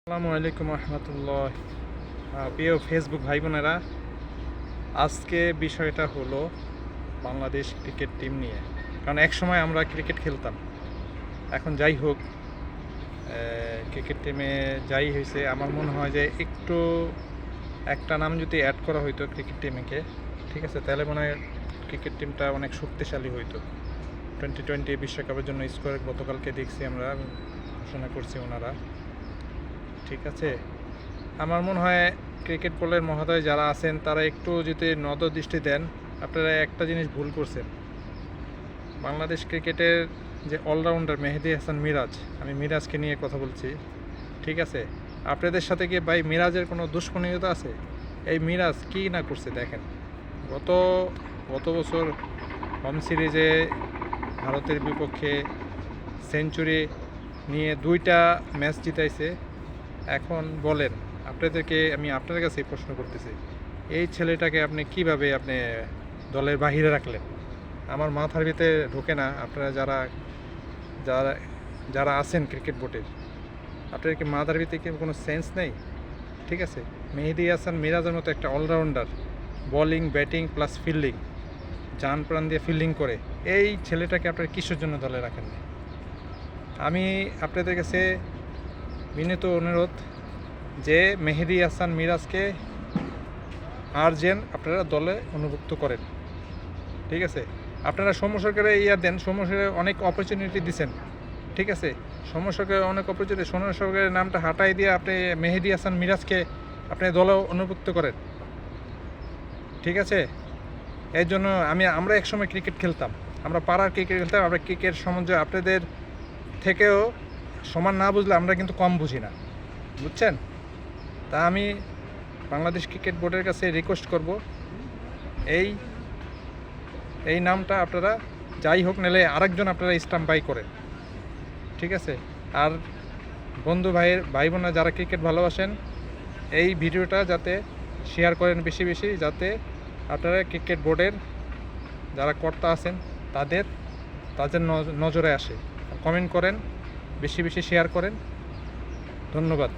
আসসালামু আলাইকুম রহমতুল্লাহ। প্রিয় ফেসবুক ভাই বোনেরা, আজকে বিষয়টা হলো বাংলাদেশ ক্রিকেট টিম নিয়ে। কারণ এক সময় আমরা ক্রিকেট খেলতাম। এখন যাই হোক, ক্রিকেট টিমে যাই হয়েছে, আমার মনে হয় যে একটু একটা নাম যদি অ্যাড করা হইতো ক্রিকেট টিমকে, ঠিক আছে, তাহলে মনে হয় ক্রিকেট টিমটা অনেক শক্তিশালী হইতো। 2020 বিশ্বকাপের জন্য স্কোয়ার গতকালকে দেখছি, আমরা ঘোষণা করছি ওনারা, ঠিক আছে। আমার মনে হয় ক্রিকেট বোর্ডের মহোদয় যারা আছেন তারা একটু যদি নজর দৃষ্টি দেন। আপনারা একটা জিনিস ভুল করছেন। বাংলাদেশ ক্রিকেটের যে অলরাউন্ডার মেহেদী হাসান মিরাজ, আমি মিরাজকে নিয়ে কথা বলছি, ঠিক আছে। আপনাদের সাথে কি ভাই মিরাজের কোনো দুষ্কর্মিতা আছে? এই মিরাজ কী না করছে দেখেন। গত গত বছর হোম সিরিজে ভারতের বিপক্ষে সেঞ্চুরি নিয়ে 2টা ম্যাচ জিতাইছে। এখন বলেন, আমি আপনার কাছে প্রশ্ন করতেছি, এই ছেলেটাকে আপনি কিভাবে দলের বাহিরে রাখলেন? আমার মাথার ভিতরে ঢোকে না। আপনারা যারা যারা যারা আছেন ক্রিকেট বোর্ডের, আপনার কি মাথার ভিতরে কি কোনো সেন্স নেই? ঠিক আছে, মেহেদী হাসান মিরাজের মতো একটা allrounder, bowling batting plus fielding, জান প্রাণ দিয়ে ফিল্ডিং করে, এই ছেলেটাকে আপনারা কিসের জন্য দলে রাখেন না? আমি আপনাদের কাছে বিনীত অনুরোধ যে মেহেদী হাসান মিরাজকে আর্জেন্ট আপনারা দলে অন্তর্ভুক্ত করেন, ঠিক আছে। আপনারা সমস্যাকে দেন, সমস্যাকে অনেক অপরচুনিটি দিচ্ছেন, ঠিক আছে। সমস্যাকে অনেক অপরচুনিটি, সমস্যাকে নামটা হাঁটাই দিয়ে আপনি মেহেদী হাসান মিরাজকে আপনি দলে অন্তর্ভুক্ত করেন, ঠিক আছে। এর জন্য আমরা একসময় ক্রিকেট খেলতাম, আমরা পাড়ার ক্রিকেট খেলতাম। আমরা ক্রিকেট সম্বন্ধে আপনাদের থেকেও সমান না বুঝলে আমরা কিন্তু কম বুঝি না, বুঝছেন। তা আমি বাংলাদেশ ক্রিকেট বোর্ডের কাছে রিকোয়েস্ট করব, এই এই নামটা আপনারা যাই হোক নাহলে আরেকজন আপনারা স্টাম্প বাই করেন, ঠিক আছে। আর ভাই বোনরা যারা ক্রিকেট ভালোবাসেন, এই ভিডিওটা যাতে শেয়ার করেন বেশি বেশি, যাতে আপনারা ক্রিকেট বোর্ডের যারা কর্তা আছেন তাদের নজরে আসে। কমেন্ট করেন, বেশি বেশি শেয়ার করেন। ধন্যবাদ।